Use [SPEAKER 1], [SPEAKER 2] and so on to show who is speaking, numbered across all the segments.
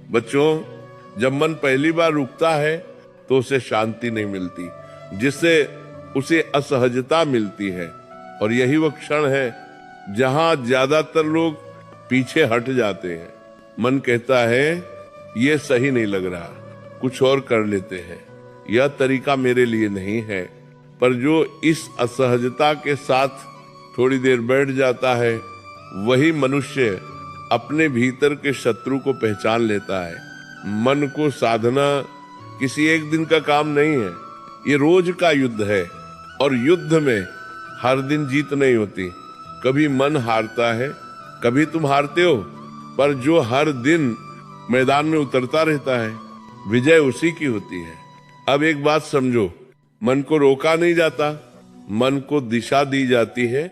[SPEAKER 1] बच्चों, जब मन पहली बार रुकता है तो उसे शांति नहीं मिलती, जिससे उसे असहजता मिलती है। और यही वो क्षण है जहां ज्यादातर लोग पीछे हट जाते हैं। मन कहता है ये सही नहीं लग रहा, कुछ और कर लेते हैं, यह तरीका मेरे लिए नहीं है। पर जो इस असहजता के साथ थोड़ी देर बैठ जाता है, वही मनुष्य अपने भीतर के शत्रु को पहचान लेता है। मन को साधना किसी एक दिन का काम नहीं है, ये रोज का युद्ध है। और युद्ध में हर दिन जीत नहीं होती, कभी मन हारता है, कभी तुम हारते हो, पर जो हर दिन मैदान में उतरता रहता है, विजय उसी की होती है। अब एक बात समझो, मन को रोका नहीं जाता, मन को दिशा दी जाती है।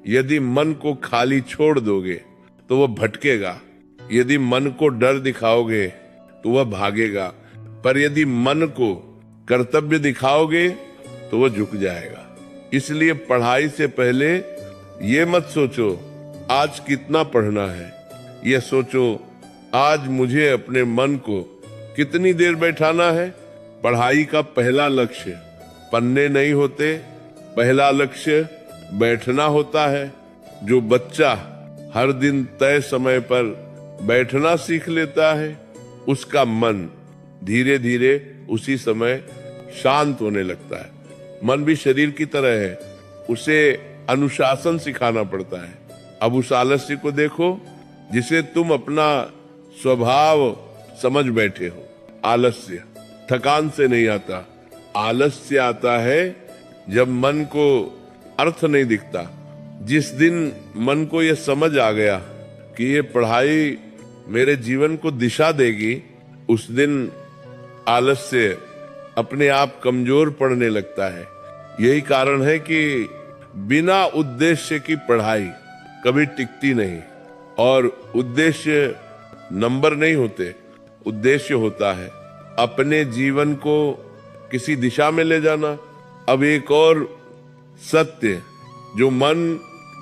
[SPEAKER 1] यदि मन को खाली छोड़ दोगे तो वह भटकेगा, यदि मन को डर दिखाओगे तो वह भागेगा, पर यदि मन को कर्तव्य दिखाओगे तो वह झुक जाएगा। इसलिए पढ़ाई से पहले ये मत सोचो आज कितना पढ़ना है, यह सोचो आज मुझे अपने मन को कितनी देर बैठाना है। पढ़ाई का पहला लक्ष्य पन्ने नहीं होते, पहला लक्ष्य बैठना होता है। जो बच्चा हर दिन तय समय पर बैठना सीख लेता है, उसका मन धीरे धीरे उसी समय शांत होने लगता है। मन भी शरीर की तरह है, उसे अनुशासन सिखाना पड़ता है। अब उस आलस्य को देखो जिसे तुम अपना स्वभाव समझ बैठे हो। आलस्य थकान से नहीं आता, आलस्य आता है जब मन को अर्थ नहीं दिखता। जिस दिन मन को यह समझ आ गया कि ये पढ़ाई मेरे जीवन को दिशा देगी, उस दिन आलस्य अपने आप कमजोर पड़ने लगता है। यही कारण है कि बिना उद्देश्य की पढ़ाई कभी टिकती नहीं। और उद्देश्य नंबर नहीं होते, उद्देश्य होता है अपने जीवन को किसी दिशा में ले जाना। अब एक और सत्य, जो मन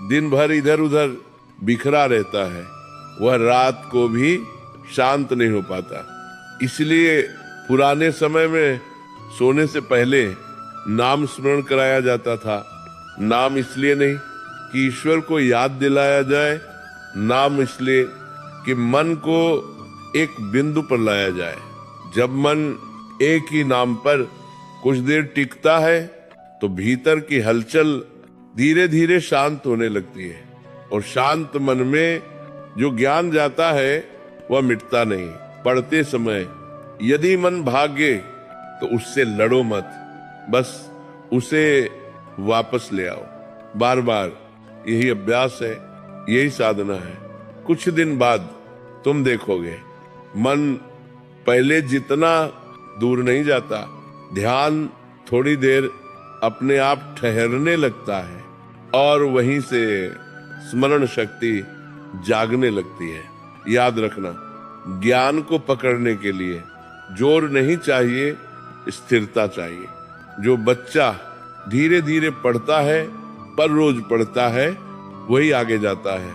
[SPEAKER 1] दिन भर इधर उधर बिखरा रहता है, वह रात को भी शांत नहीं हो पाता। इसलिए पुराने समय में सोने से पहले नाम स्मरण कराया जाता था। नाम इसलिए नहीं कि ईश्वर को याद दिलाया जाए, नाम इसलिए कि मन को एक बिंदु पर लाया जाए। जब मन एक ही नाम पर कुछ देर टिकता है तो भीतर की हलचल धीरे धीरे शांत होने लगती है। और शांत मन में जो ज्ञान जाता है वह मिटता नहीं। पढ़ते समय यदि मन भागे तो उससे लड़ो मत, बस उसे वापस ले आओ। बार बार यही अभ्यास है, यही साधना है। कुछ दिन बाद तुम देखोगे मन पहले जितना दूर नहीं जाता, ध्यान थोड़ी देर अपने आप ठहरने लगता है और वहीं से स्मरण शक्ति जागने लगती है। याद रखना, ज्ञान को पकड़ने के लिए जोर नहीं चाहिए, स्थिरता चाहिए। जो बच्चा धीरे धीरे पढ़ता है पर रोज पढ़ता है, वही आगे जाता है।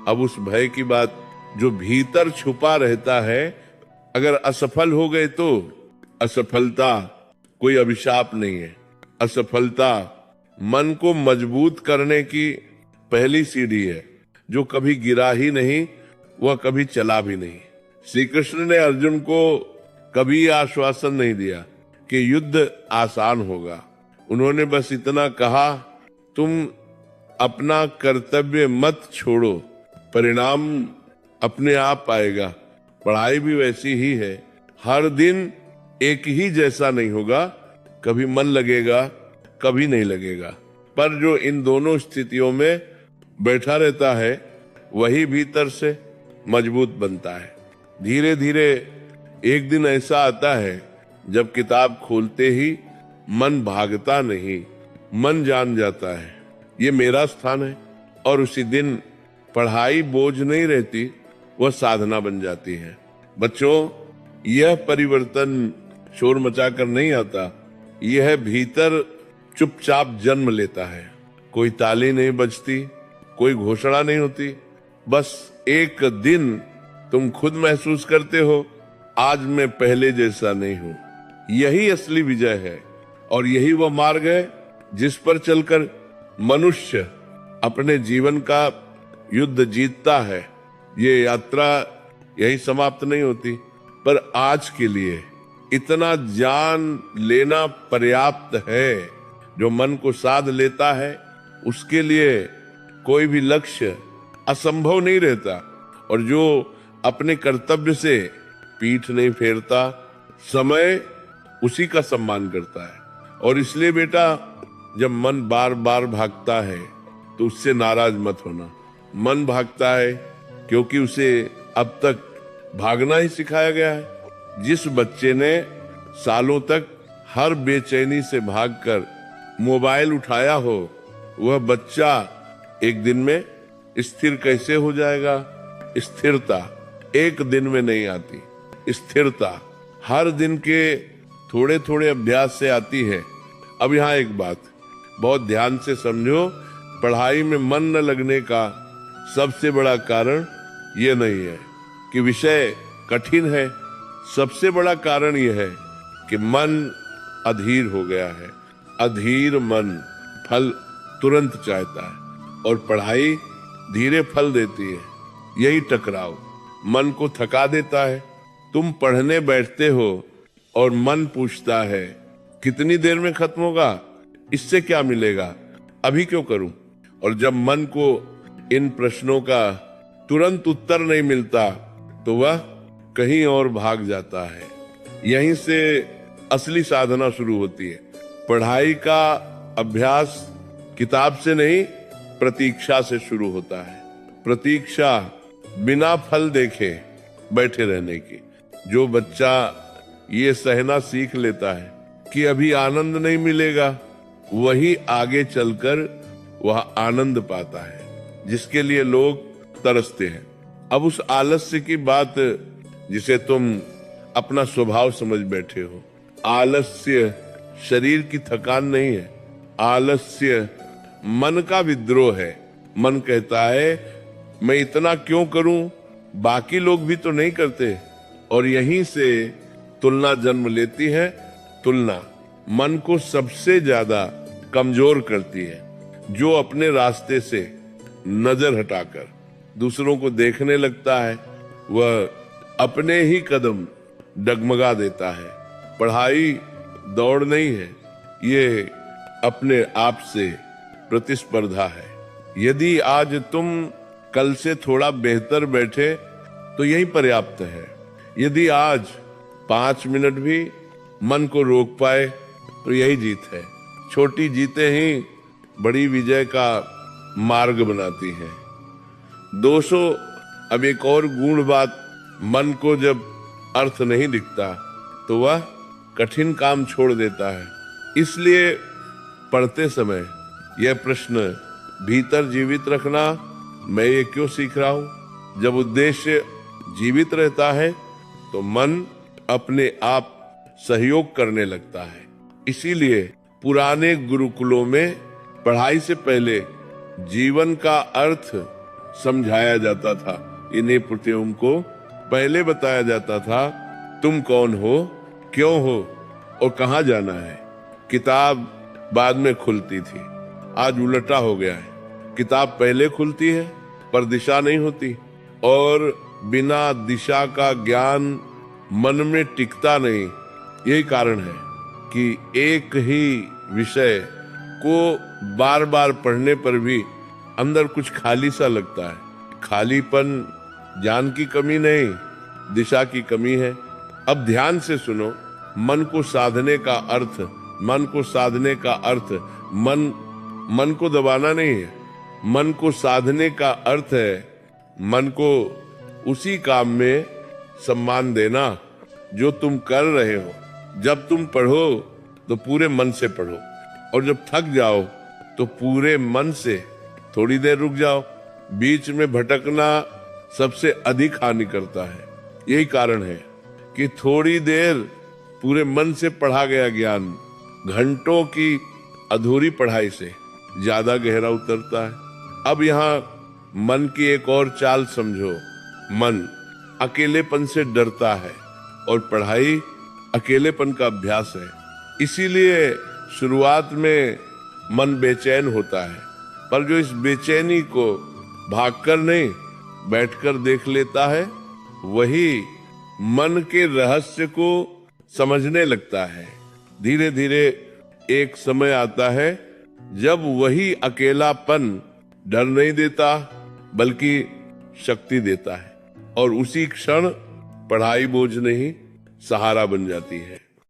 [SPEAKER 1] अब उस भय की बात, जो भीतर छुपा रहता है, अगर असफल हो गए तो असफलता कोई अभिशाप नहीं है। असफलता मन को मजबूत करने की पहली सीढ़ी है। जो कभी गिरा ही नहीं, वह कभी चला भी नहीं। श्री कृष्ण ने अर्जुन को कभी आश्वासन नहीं दिया कि युद्ध आसान होगा। उन्होंने बस इतना कहा, तुम अपना कर्तव्य मत छोड़ो, परिणाम अपने आप आएगा। पढ़ाई भी वैसी ही है, हर दिन एक ही जैसा नहीं होगा, कभी मन लगेगा, कभी नहीं लगेगा। पर जो इन दोनों स्थितियों में बैठा रहता है, वही भीतर से मजबूत बनता है। धीरे धीरे एक दिन ऐसा आता है जब किताब खोलते ही मन भागता नहीं, मन जान जाता है ये मेरा स्थान है। और उसी दिन पढ़ाई बोझ नहीं रहती, वह साधना बन जाती है। बच्चों, यह परिवर्तन शोर मचाकर नहीं आता, यह भीतर चुपचाप जन्म लेता है। कोई ताली नहीं बजती, कोई घोषणा नहीं होती, बस एक दिन तुम खुद महसूस करते हो आज मैं पहले जैसा नहीं हूं। यही असली विजय है और यही वह मार्ग है जिस पर चलकर मनुष्य अपने जीवन का युद्ध जीतता है। ये यात्रा यही समाप्त नहीं होती, पर आज के लिए इतना जान लेना पर्याप्त है। जो मन को साध लेता है उसके लिए कोई भी लक्ष्य असंभव नहीं रहता, और जो अपने कर्तव्य से पीठ नहीं फेरता, समय उसी का सम्मान करता है। और इसलिए बेटा, जब मन बार बार भागता है तो उससे नाराज मत होना। मन भागता है क्योंकि उसे अब तक भागना ही सिखाया गया है। जिस बच्चे ने सालों तक हर बेचैनी से भागकर मोबाइल उठाया हो, वह बच्चा एक दिन में स्थिर कैसे हो जाएगा? स्थिरता एक दिन में नहीं आती। स्थिरता हर दिन के थोड़े थोड़े अभ्यास से आती है। अब यहाँ एक बात बहुत ध्यान से समझो, पढ़ाई में मन न लगने का सबसे बड़ा कारण ये नहीं है कि विषय कठिन है। सबसे बड़ा कारण यह है कि मन अधीर हो गया है। अधीर मन फल तुरंत चाहता है और पढ़ाई धीरे फल देती है। यही टकराव मन को थका देता है। तुम पढ़ने बैठते हो और मन पूछता है कितनी देर में खत्म होगा, इससे क्या मिलेगा, अभी क्यों करूं? और जब मन को इन प्रश्नों का तुरंत उत्तर नहीं मिलता तो वह कहीं और भाग जाता है। यहीं से असली साधना शुरू होती है। पढ़ाई का अभ्यास किताब से नहीं, प्रतीक्षा से शुरू होता है। प्रतीक्षा बिना फल देखे बैठे रहने की। जो बच्चा ये सहना सीख लेता है कि अभी आनंद नहीं मिलेगा, वही आगे चलकर वह आनंद पाता है जिसके लिए लोग तरसते हैं। अब उस आलस्य की बात जिसे तुम अपना स्वभाव समझ बैठे हो, आलस्य शरीर की थकान नहीं है। आलस्य मन का विद्रोह है। मन कहता है मैं इतना क्यों करूं, बाकी लोग भी तो नहीं करते। और यहीं से तुलना जन्म लेती है। तुलना मन को सबसे ज्यादा कमजोर करती है। जो अपने रास्ते से नजर हटाकर दूसरों को देखने लगता है, वह अपने ही कदम डगमगा देता है। पढ़ाई दौड़ नहीं है, ये अपने आप से प्रतिस्पर्धा है। यदि आज तुम कल से थोड़ा बेहतर बैठे तो यही पर्याप्त है। यदि आज 5 मिनट भी मन को रोक पाए तो यही जीत है। छोटी जीतें ही बड़ी विजय का मार्ग बनाती हैं। दोस्तों, अब एक और गूढ़ बात, मन को जब अर्थ नहीं दिखता तो वह कठिन काम छोड़ देता है। इसलिए पढ़ते समय यह प्रश्न भीतर जीवित रखना, मैं ये क्यों सीख रहा हूं? जब उद्देश्य जीवित रहता है तो मन अपने आप सहयोग करने लगता है। इसीलिए पुराने गुरुकुलों में पढ़ाई से पहले जीवन का अर्थ समझाया जाता था। इन्हीं पुत्रों को पहले बताया जाता था तुम कौन हो, क्यों हो और कहाँ जाना है। किताब बाद में खुलती थी, आज उल्टा हो गया है। किताब पहले खुलती है पर दिशा नहीं होती, और बिना दिशा का ज्ञान मन में टिकता नहीं। यही कारण है कि एक ही विषय को बार बार पढ़ने पर भी अंदर कुछ खाली सा लगता है। खालीपन ज्ञान की कमी नहीं, दिशा की कमी है। अब ध्यान से सुनो, मन को साधने का अर्थ, मन को साधने का अर्थ मन को दबाना नहीं है। मन को साधने का अर्थ है मन को उसी काम में सम्मान देना जो तुम कर रहे हो। जब तुम पढ़ो तो पूरे मन से पढ़ो, और जब थक जाओ तो पूरे मन से थोड़ी देर रुक जाओ। बीच में भटकना सबसे अधिक हानि करता है। यही कारण है कि थोड़ी देर पूरे मन से पढ़ा गया ज्ञान घंटों की अधूरी पढ़ाई से ज्यादा गहरा उतरता है। अब यहाँ मन की एक और चाल समझो। मन अकेलेपन से डरता है, और पढ़ाई अकेलेपन का अभ्यास है। इसीलिए शुरुआत में मन बेचैन होता है, पर जो इस बेचैनी को भागकर नहीं बैठकर देख लेता है, वही मन के रहस्य को समझने लगता है। धीरे धीरे एक समय आता है जब वही अकेलापन डर नहीं देता बल्कि शक्ति देता है, और उसी क्षण पढ़ाई बोझ नहीं सहारा बन जाती है।